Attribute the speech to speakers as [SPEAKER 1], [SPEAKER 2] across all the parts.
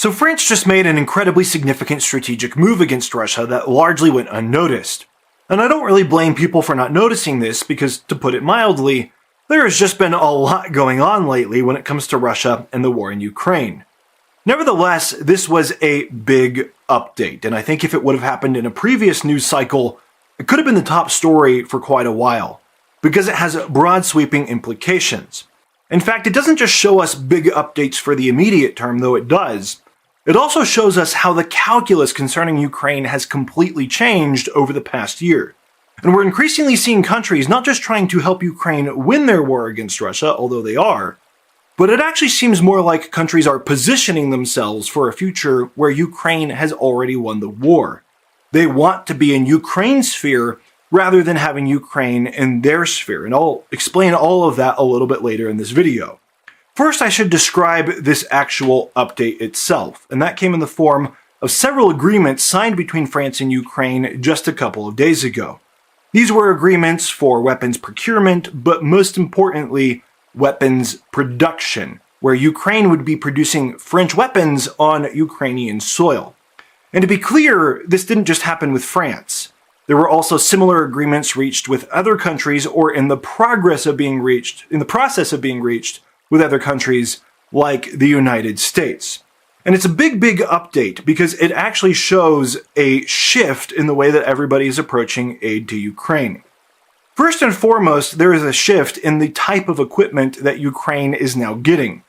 [SPEAKER 1] So France just made an incredibly significant strategic move against Russia that largely went unnoticed. And I don't really blame people for not noticing this because, to put it mildly, there has just been a lot going on lately when it comes to Russia and the war in Ukraine. Nevertheless, this was a big update, and I think if it would have happened in a previous news cycle, it could have been the top story for quite a while, because it has broad sweeping implications. In fact, it doesn't just show us big updates for the immediate term, though it does. It also shows us how the calculus concerning Ukraine has completely changed over the past year. And we're increasingly seeing countries not just trying to help Ukraine win their war against Russia, although they are, but it actually seems more like countries are positioning themselves for a future where Ukraine has already won the war. They want to be in Ukraine's sphere rather than having Ukraine in their sphere, and I'll explain all of that a little bit later in this video. First, I should describe this actual update itself, and that came in the form of several agreements signed between France and Ukraine just a couple of days ago. These were agreements for weapons procurement, but most importantly, weapons production, where Ukraine would be producing French weapons on Ukrainian soil. And to be clear, this didn't just happen with France. There were also similar agreements reached with other countries or in the process of being reached with other countries like the United States. And it's a big update because it actually shows a shift in the way that everybody is approaching aid to Ukraine. First and foremost, there is a shift in the type of equipment that Ukraine is now getting.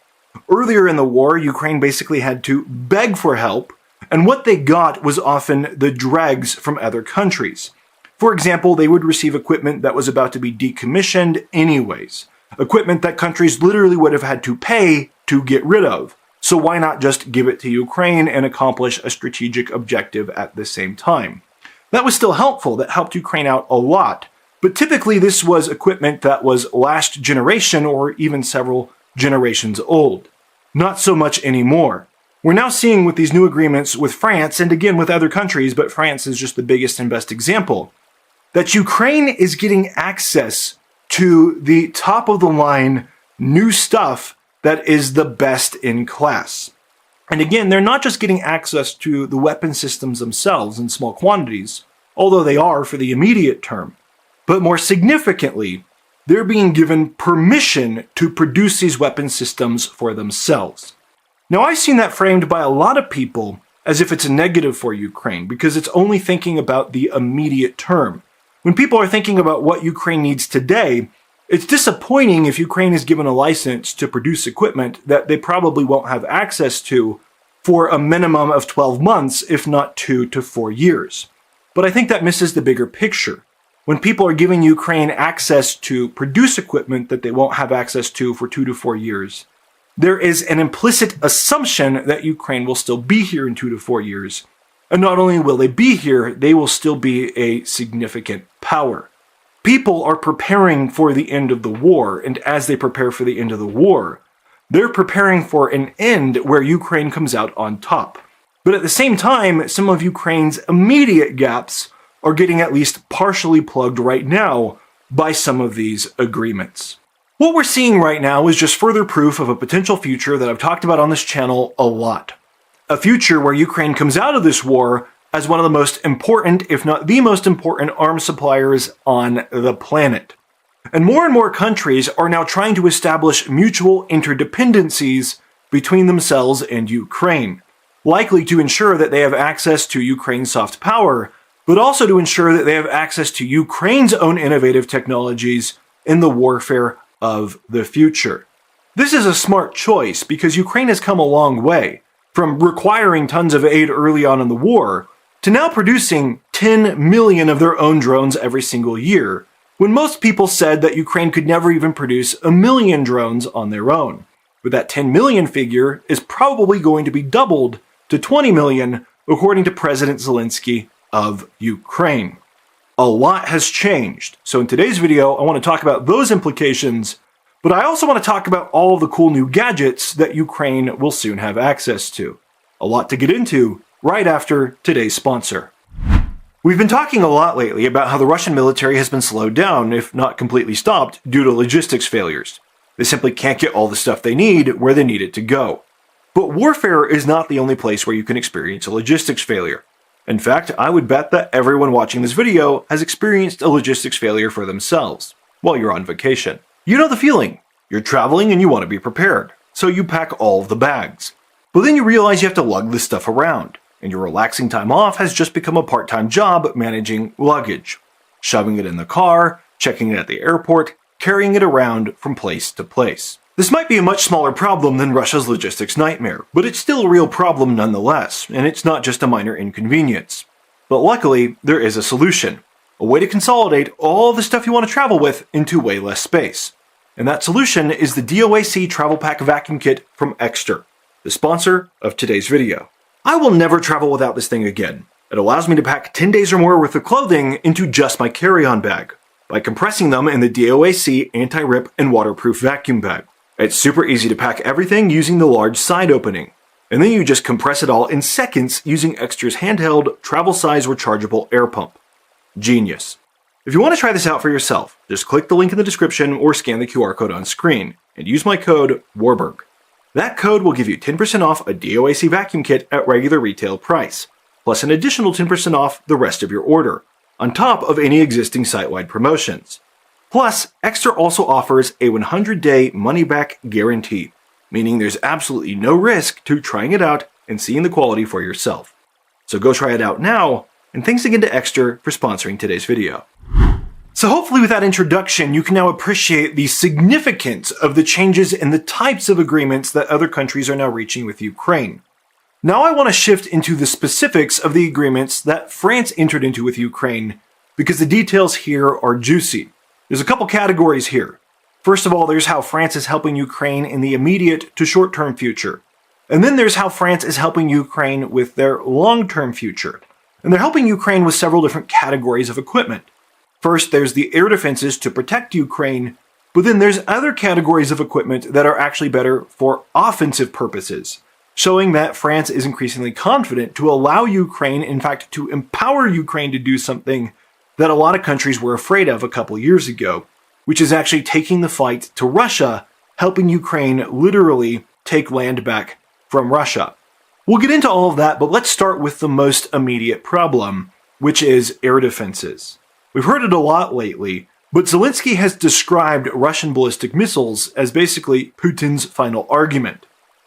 [SPEAKER 1] Earlier in the war, Ukraine basically had to beg for help, and what they got was often the dregs from other countries. For example, they would receive equipment that was about to be decommissioned anyways. Equipment that countries literally would have had to pay to get rid of. So why not just give it to Ukraine and accomplish a strategic objective at the same time? That was still helpful, that helped Ukraine out a lot. But typically this was equipment that was last generation or even several generations old. Not so much anymore. We're now seeing with these new agreements with France, and again with other countries, but France is just the biggest and best example, that Ukraine is getting access to the top-of-the-line new stuff that is the best in class. And again, they're not just getting access to the weapon systems themselves in small quantities, although they are for the immediate term, but more significantly, they're being given permission to produce these weapon systems for themselves. Now, I've seen that framed by a lot of people as if it's a negative for Ukraine, because it's only thinking about the immediate term. When people are thinking about what Ukraine needs today, it's disappointing if Ukraine is given a license to produce equipment that they probably won't have access to for a minimum of 12 months, if not 2 to 4 years. But I think that misses the bigger picture. When people are giving Ukraine access to produce equipment that they won't have access to for 2 to 4 years, there is an implicit assumption that Ukraine will still be here in 2 to 4 years. And not only will they be here, they will still be a significant power. People are preparing for the end of the war, and as they prepare for the end of the war, they're preparing for an end where Ukraine comes out on top. But at the same time, some of Ukraine's immediate gaps are getting at least partially plugged right now by some of these agreements. What we're seeing right now is just further proof of a potential future that I've talked about on this channel a lot. A future where Ukraine comes out of this war as one of the most important, if not the most important, arms suppliers on the planet. And more countries are now trying to establish mutual interdependencies between themselves and Ukraine, likely to ensure that they have access to Ukraine's soft power, but also to ensure that they have access to Ukraine's own innovative technologies in the warfare of the future. This is a smart choice because Ukraine has come a long way, from requiring tons of aid early on in the war, to now producing 10 million of their own drones every single year, when most people said that Ukraine could never even produce 1 million drones on their own. But that 10 million figure is probably going to be doubled to 20 million, according to President Zelensky of Ukraine. A lot has changed, so in today's video I want to talk about those implications, but I also want to talk about all of the cool new gadgets that Ukraine will soon have access to. A lot to get into right after today's sponsor. We've been talking a lot lately about how the Russian military has been slowed down, if not completely stopped, due to logistics failures. They simply can't get all the stuff they need where they need it to go. But warfare is not the only place where you can experience a logistics failure. In fact, I would bet that everyone watching this video has experienced a logistics failure for themselves while you're on vacation. You know the feeling. You're traveling and you want to be prepared, so you pack all of the bags. But then you realize you have to lug this stuff around, and your relaxing time off has just become a part-time job managing luggage, shoving it in the car, checking it at the airport, carrying it around from place to place. This might be a much smaller problem than Russia's logistics nightmare, but it's still a real problem nonetheless, and it's not just a minor inconvenience. But luckily, there is a solution. A way to consolidate all the stuff you want to travel with into way less space. And that solution is the DOAC Travel Pack Vacuum Kit from Aster, the sponsor of today's video. I will never travel without this thing again. It allows me to pack 10 days or more worth of clothing into just my carry-on bag, by compressing them in the DOAC anti-rip and waterproof vacuum bag. It's super easy to pack everything using the large side opening, and then you just compress it all in seconds using Aster's handheld, travel-size rechargeable air pump. Genius. If you want to try this out for yourself, just click the link in the description or scan the QR code on screen, and use my code WARBURG. That code will give you 10% off a DOAC vacuum kit at regular retail price, plus an additional 10% off the rest of your order, on top of any existing site-wide promotions. Plus, Aster also offers a 100-day money-back guarantee, meaning there's absolutely no risk to trying it out and seeing the quality for yourself. So go try it out now, and thanks again to Aster for sponsoring today's video. So hopefully with that introduction, you can now appreciate the significance of the changes in the types of agreements that other countries are now reaching with Ukraine. Now I want to shift into the specifics of the agreements that France entered into with Ukraine, because the details here are juicy. There's a couple categories here. First of all, there's how France is helping Ukraine in the immediate to short-term future. And then there's how France is helping Ukraine with their long-term future. And they're helping Ukraine with several different categories of equipment. First, there's the air defenses to protect Ukraine, but then there's other categories of equipment that are actually better for offensive purposes, showing that France is increasingly confident to allow Ukraine, in fact, to empower Ukraine to do something that a lot of countries were afraid of a couple years ago, which is actually taking the fight to Russia, helping Ukraine literally take land back from Russia. We'll get into all of that, but let's start with the most immediate problem, which is air defenses. We've heard it a lot lately, but Zelensky has described Russian ballistic missiles as basically Putin's final argument.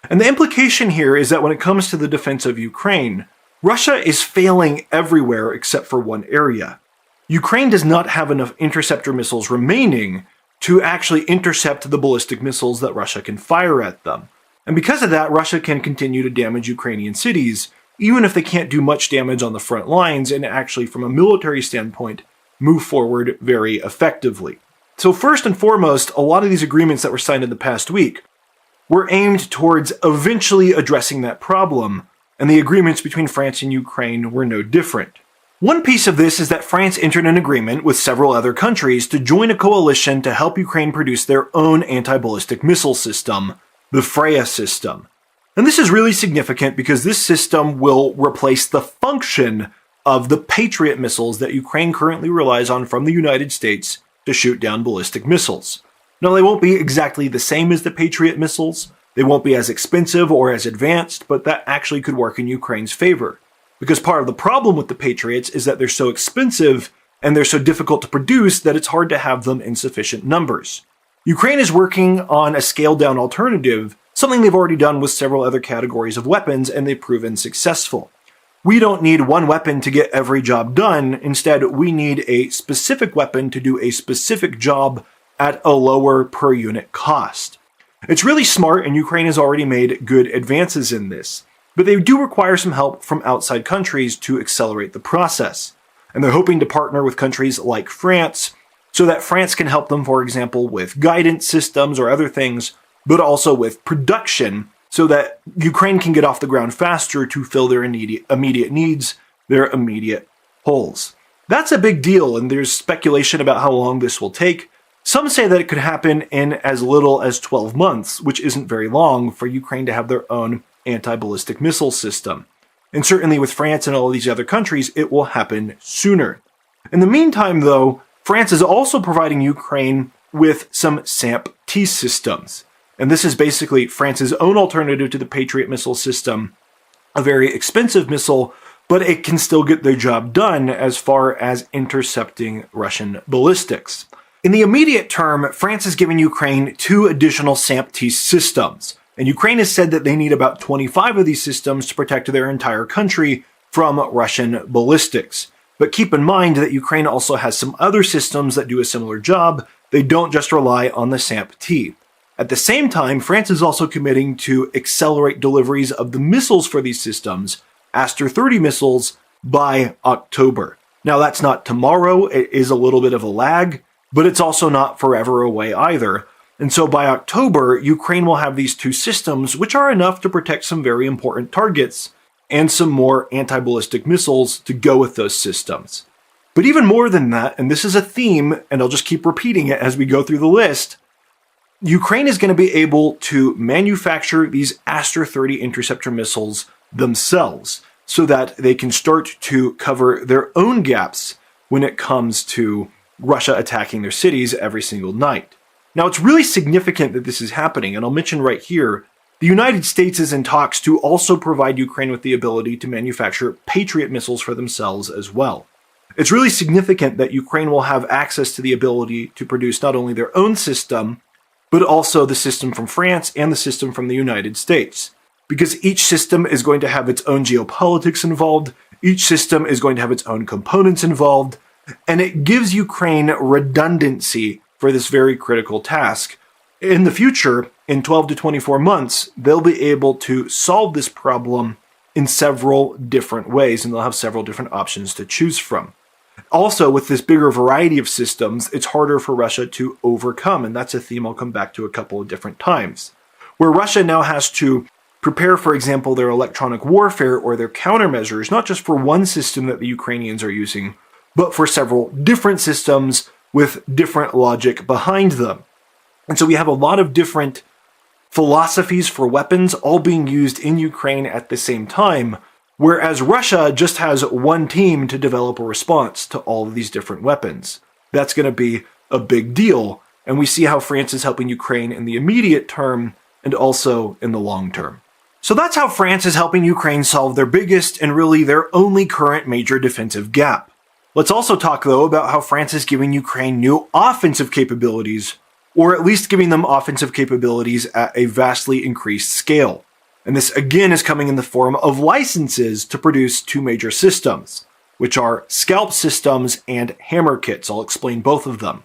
[SPEAKER 1] And the implication here is that when it comes to the defense of Ukraine, Russia is failing everywhere except for one area. Ukraine does not have enough interceptor missiles remaining to actually intercept the ballistic missiles that Russia can fire at them. And because of that, Russia can continue to damage Ukrainian cities, even if they can't do much damage on the front lines and actually, from a military standpoint, move forward very effectively. So first and foremost, a lot of these agreements that were signed in the past week were aimed towards eventually addressing that problem, and the agreements between France and Ukraine were no different. One piece of this is that France entered an agreement with several other countries to join a coalition to help Ukraine produce their own anti-ballistic missile system, the Freya system. And this is really significant because this system will replace the function of the Patriot missiles that Ukraine currently relies on from the United States to shoot down ballistic missiles. Now, they won't be exactly the same as the Patriot missiles, they won't be as expensive or as advanced, but that actually could work in Ukraine's favor. Because part of the problem with the Patriots is that they're so expensive and they're so difficult to produce that it's hard to have them in sufficient numbers. Ukraine is working on a scaled-down alternative, something they've already done with several other categories of weapons, and they've proven successful. We don't need one weapon to get every job done. Instead, we need a specific weapon to do a specific job at a lower per unit cost. It's really smart, and Ukraine has already made good advances in this. But they do require some help from outside countries to accelerate the process. And they're hoping to partner with countries like France, so that France can help them, for example, with guidance systems or other things, but also with production, so that Ukraine can get off the ground faster to fill their immediate needs, their immediate holes. That's a big deal, and there's speculation about how long this will take. Some say that it could happen in as little as 12 months, which isn't very long for Ukraine to have their own anti-ballistic missile system. And certainly with France and all of these other countries, it will happen sooner. In the meantime, though, France is also providing Ukraine with some SAMP T systems. And this is basically France's own alternative to the Patriot missile system, a very expensive missile, but it can still get the job done as far as intercepting Russian ballistics. In the immediate term, France is giving Ukraine 2 additional SAMP-T systems, and Ukraine has said that they need about 25 of these systems to protect their entire country from Russian ballistics. But keep in mind that Ukraine also has some other systems that do a similar job. They don't just rely on the SAMP-T. At the same time, France is also committing to accelerate deliveries of the missiles for these systems, Aster 30 missiles, by October. Now that's not tomorrow, it is a little bit of a lag, but it's also not forever away either. And so by October, Ukraine will have these 2 systems, which are enough to protect some very important targets, and some more anti-ballistic missiles to go with those systems. But even more than that, and this is a theme, and I'll just keep repeating it as we go through the list, Ukraine is going to be able to manufacture these Aster 30 interceptor missiles themselves, so that they can start to cover their own gaps when it comes to Russia attacking their cities every single night. Now, it's really significant that this is happening, and I'll mention right here, the United States is in talks to also provide Ukraine with the ability to manufacture Patriot missiles for themselves as well. It's really significant that Ukraine will have access to the ability to produce not only their own system, but also the system from France and the system from the United States. Because each system is going to have its own geopolitics involved, each system is going to have its own components involved, and it gives Ukraine redundancy for this very critical task. In the future, in 12 to 24 months, they'll be able to solve this problem in several different ways, and they'll have several different options to choose from. Also, with this bigger variety of systems, it's harder for Russia to overcome, and that's a theme I'll come back to a couple of different times. Where Russia now has to prepare, for example, their electronic warfare or their countermeasures, not just for one system that the Ukrainians are using, but for several different systems with different logic behind them. And so we have a lot of different philosophies for weapons all being used in Ukraine at the same time, whereas Russia just has one team to develop a response to all of these different weapons. That's going to be a big deal, and we see how France is helping Ukraine in the immediate term and also in the long term. So that's how France is helping Ukraine solve their biggest and really their only current major defensive gap. Let's also talk, though, about how France is giving Ukraine new offensive capabilities, or at least giving them offensive capabilities at a vastly increased scale. And this again is coming in the form of licenses to produce 2 major systems, which are SCALP systems and hammer kits. I'll explain both of them.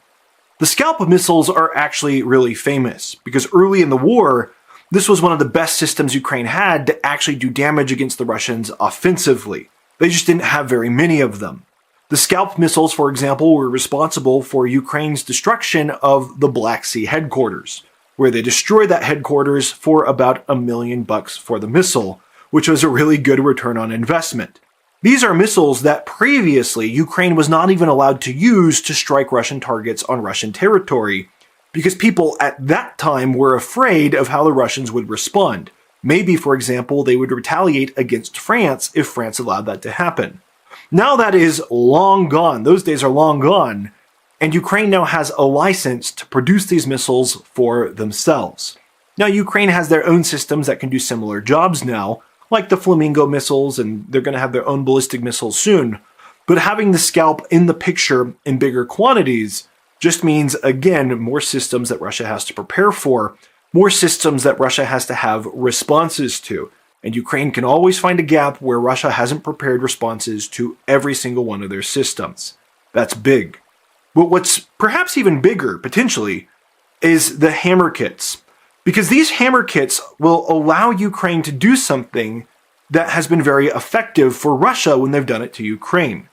[SPEAKER 1] The SCALP missiles are actually really famous, because early in the war, this was one of the best systems Ukraine had to actually do damage against the Russians offensively. They just didn't have very many of them. The SCALP missiles, for example, were responsible for Ukraine's destruction of the Black Sea headquarters, where they destroyed that headquarters for about $1 million for the missile, which was a really good return on investment. These are missiles that previously Ukraine was not even allowed to use to strike Russian targets on Russian territory, because people at that time were afraid of how the Russians would respond. Maybe, for example, they would retaliate against France if France allowed that to happen. Now that is long gone. Those days are long gone. And Ukraine now has a license to produce these missiles for themselves. Now, Ukraine has their own systems that can do similar jobs now, like the Flamingo missiles, and they're going to have their own ballistic missiles soon. But having the SCALP in the picture in bigger quantities just means, again, more systems that Russia has to prepare for, more systems that Russia has to have responses to. And Ukraine can always find a gap where Russia hasn't prepared responses to every single one of their systems. That's big. But what's perhaps even bigger, potentially, is the hammer kits. Because these hammer kits will allow Ukraine to do something that has been very effective for Russia when they've done it to Ukraine.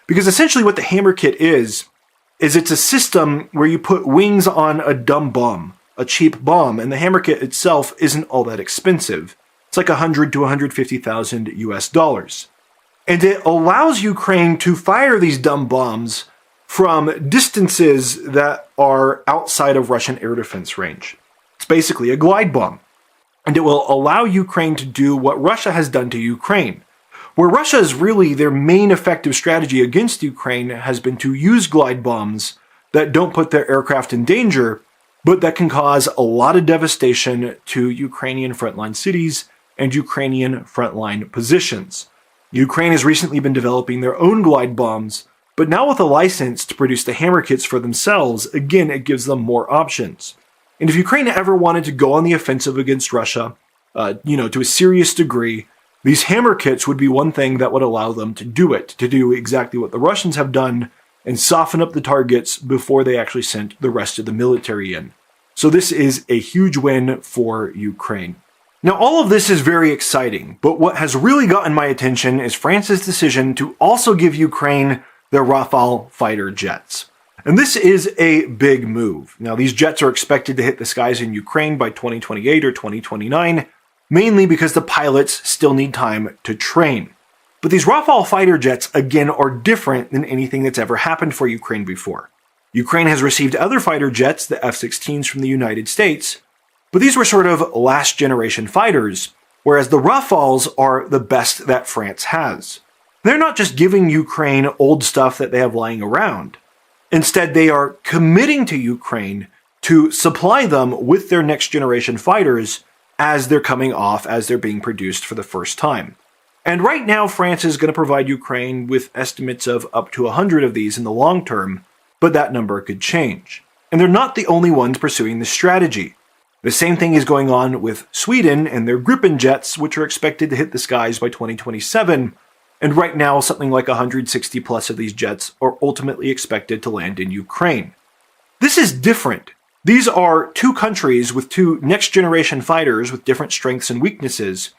[SPEAKER 1] Because essentially what the hammer kit is it's a system where you put wings on a dumb bomb, a cheap bomb, and the hammer kit itself isn't all that expensive. It's like $100,000 to $150,000 US. And it allows Ukraine to fire these dumb bombs from distances that are outside of Russian air defense range. It's basically a glide bomb. And it will allow Ukraine to do what Russia has done to Ukraine. Where Russia is really their main effective strategy against Ukraine has been to use glide bombs that don't put their aircraft in danger but that can cause a lot of devastation to Ukrainian frontline cities and Ukrainian frontline positions. Ukraine has recently been developing their own glide bombs, but now with a license to produce the hammer kits for themselves, again, it gives them more options. And if Ukraine ever wanted to go on the offensive against Russia, to a serious degree, these hammer kits would be one thing that would allow them to do it, to do exactly what the Russians have done and soften up the targets before they actually sent the rest of the military in. So this is a huge win for Ukraine. Now, all of this is very exciting, but what has really gotten my attention is France's decision to also give Ukraine their Rafale fighter jets. And this is a big move. Now, these jets are expected to hit the skies in Ukraine by 2028 or 2029, mainly because the pilots still need time to train. But these Rafale fighter jets, again, are different than anything that's ever happened for Ukraine before. Ukraine has received other fighter jets, the F-16s from the United States, but these were sort of last-generation fighters, whereas the Rafales are the best that France has. They're not just giving Ukraine old stuff that they have lying around. Instead, they are committing to Ukraine to supply them with their next-generation fighters as they're coming off, as they're being produced for the first time. And right now, France is going to provide Ukraine with estimates of up to 100 of these in the long term, but that number could change. And they're not the only ones pursuing this strategy. The same thing is going on with Sweden and their Gripen jets, which are expected to hit the skies by 2027, and right now something like 160 plus of these jets are ultimately expected to land in Ukraine. This is different. These are two countries with two next-generation fighters with different strengths and weaknesses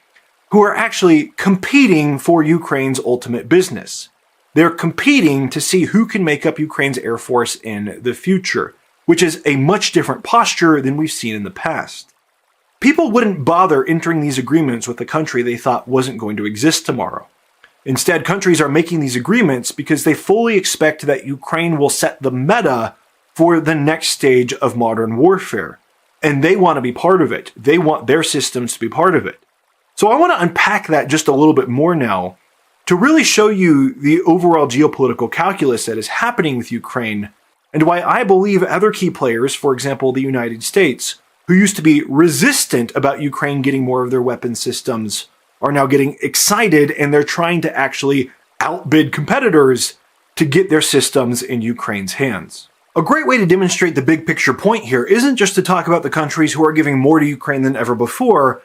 [SPEAKER 1] who are actually competing for Ukraine's ultimate business. They're competing to see who can make up Ukraine's air force in the future, which is a much different posture than we've seen in the past. People wouldn't bother entering these agreements with a country they thought wasn't going to exist tomorrow. Instead, countries are making these agreements because they fully expect that Ukraine will set the meta for the next stage of modern warfare. And they want to be part of it. They want their systems to be part of it. So I want to unpack that just a little bit more now to really show you the overall geopolitical calculus that is happening with Ukraine and why I believe other key players, for example, the United States, who used to be resistant about Ukraine getting more of their weapon systems, are now getting excited and they're trying to actually outbid competitors to get their systems in Ukraine's hands. A great way to demonstrate the big picture point here isn't just to talk about the countries who are giving more to Ukraine than ever before,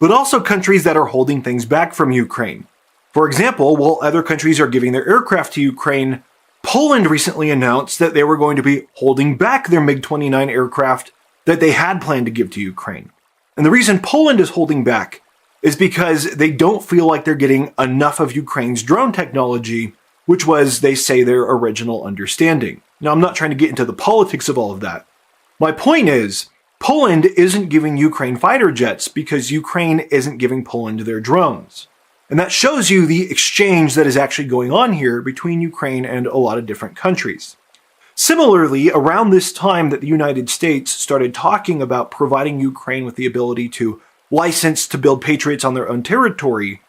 [SPEAKER 1] but also countries that are holding things back from Ukraine. For example, while other countries are giving their aircraft to Ukraine, Poland recently announced that they were going to be holding back their MiG-29 aircraft that they had planned to give to Ukraine. And the reason Poland is holding back is because they don't feel like they're getting enough of Ukraine's drone technology, which was, they say, their original understanding. Now, I'm not trying to get into the politics of all of that. My point is, Poland isn't giving Ukraine fighter jets because Ukraine isn't giving Poland their drones. And that shows you the exchange that is actually going on here between Ukraine and a lot of different countries. Similarly, around this time that the United States started talking about providing Ukraine with the ability to license to build Patriots on their own territory,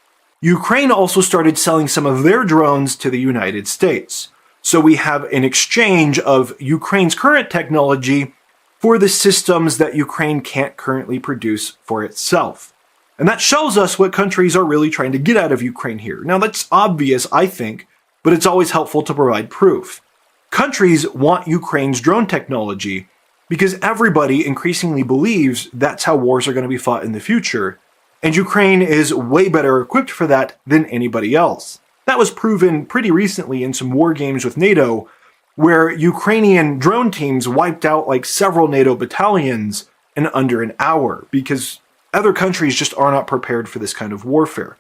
[SPEAKER 1] Ukraine also started selling some of their drones to the United States. So we have an exchange of Ukraine's current technology for the systems that Ukraine can't currently produce for itself. And that shows us what countries are really trying to get out of Ukraine here. Now, that's obvious, I think, but it's always helpful to provide proof. Countries want Ukraine's drone technology because everybody increasingly believes that's how wars are going to be fought in the future, and Ukraine is way better equipped for that than anybody else. That was proven pretty recently in some war games with NATO, where Ukrainian drone teams wiped out like several NATO battalions in under an hour because other countries just are not prepared for this kind of warfare.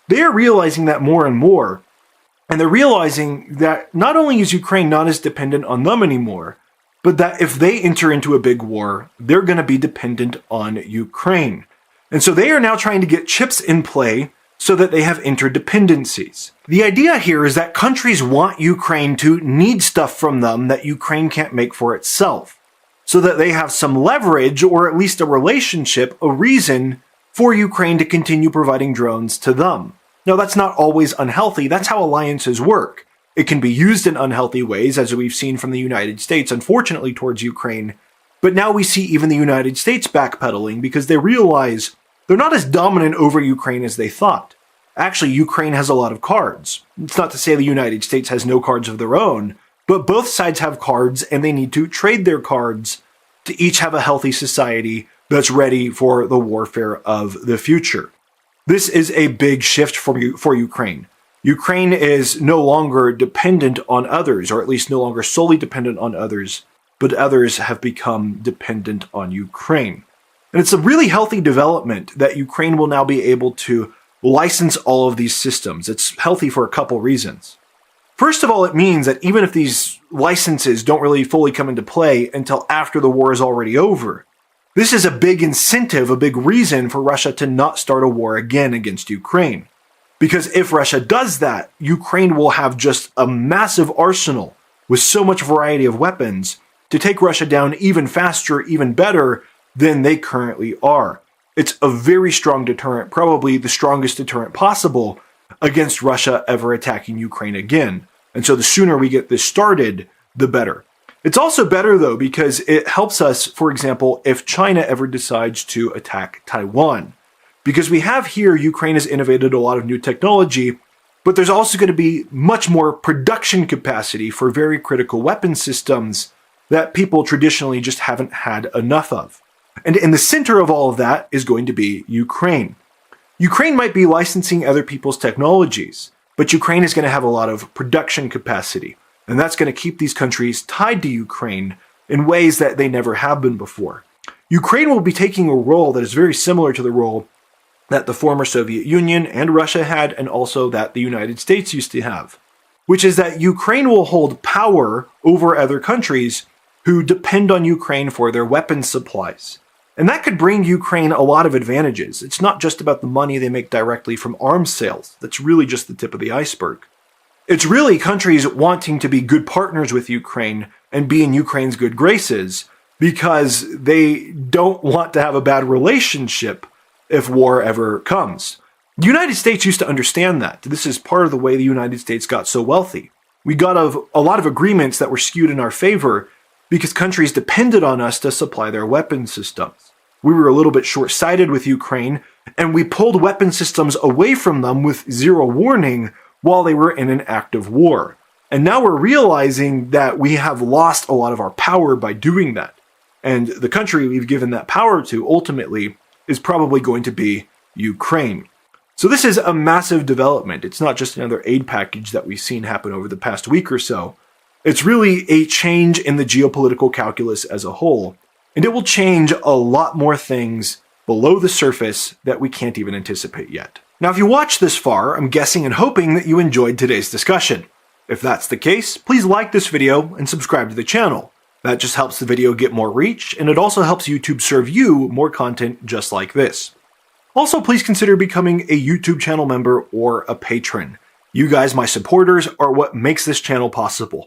[SPEAKER 1] They are realizing that more and more, and they're realizing that not only is Ukraine not as dependent on them anymore, but that if they enter into a big war, they're going to be dependent on Ukraine. And so they are now trying to get chips in play so that they have interdependencies. The idea here is that countries want Ukraine to need stuff from them that Ukraine can't make for itself, so that they have some leverage, or at least a relationship, a reason for Ukraine to continue providing drones to them. Now, that's not always unhealthy. That's how alliances work. It can be used in unhealthy ways, as we've seen from the United States, unfortunately, towards Ukraine, But now we see even the United States backpedaling because they realize they're not as dominant over Ukraine as they thought. Actually, Ukraine has a lot of cards. It's not to say the United States has no cards of their own, but both sides have cards and they need to trade their cards to each have a healthy society that's ready for the warfare of the future. This is a big shift for Ukraine. Ukraine is no longer dependent on others, or at least no longer solely dependent on others, but others have become dependent on Ukraine. And it's a really healthy development that Ukraine will now be able to license all of these systems. It's healthy for a couple reasons. First of all, it means that even if these licenses don't really fully come into play until after the war is already over, this is a big incentive, a big reason for Russia to not start a war again against Ukraine. Because if Russia does that, Ukraine will have just a massive arsenal with so much variety of weapons to take Russia down even faster, even better than they currently are. It's a very strong deterrent, probably the strongest deterrent possible against Russia ever attacking Ukraine again. And so the sooner we get this started, the better. It's also better, though, because it helps us, for example, if China ever decides to attack Taiwan. Because we have here, Ukraine has innovated a lot of new technology, but there's also going to be much more production capacity for very critical weapon systems that people traditionally just haven't had enough of. And in the center of all of that is going to be Ukraine. Ukraine might be licensing other people's technologies, but Ukraine is going to have a lot of production capacity. And that's going to keep these countries tied to Ukraine in ways that they never have been before. Ukraine will be taking a role that is very similar to the role that the former Soviet Union and Russia had, and also that the United States used to have, which is that Ukraine will hold power over other countries who depend on Ukraine for their weapons supplies. And that could bring Ukraine a lot of advantages. It's not just about the money they make directly from arms sales. That's really just the tip of the iceberg. It's really countries wanting to be good partners with Ukraine and be in Ukraine's good graces because they don't want to have a bad relationship if war ever comes. The United States used to understand that. This is part of the way the United States got so wealthy. We got a lot of agreements that were skewed in our favor because countries depended on us to supply their weapon systems. We were a little bit short-sighted with Ukraine, and we pulled weapon systems away from them with zero warning while they were in an active war. And now we're realizing that we have lost a lot of our power by doing that. And the country we've given that power to ultimately is probably going to be Ukraine. So this is a massive development. It's not just another aid package that we've seen happen over the past week or so. It's really a change in the geopolitical calculus as a whole, and it will change a lot more things below the surface that we can't even anticipate yet. Now, if you watched this far, I'm guessing and hoping that you enjoyed today's discussion. If that's the case, please like this video and subscribe to the channel. That just helps the video get more reach, and it also helps YouTube serve you more content just like this. Also, please consider becoming a YouTube channel member or a patron. You guys, my supporters, are what makes this channel possible.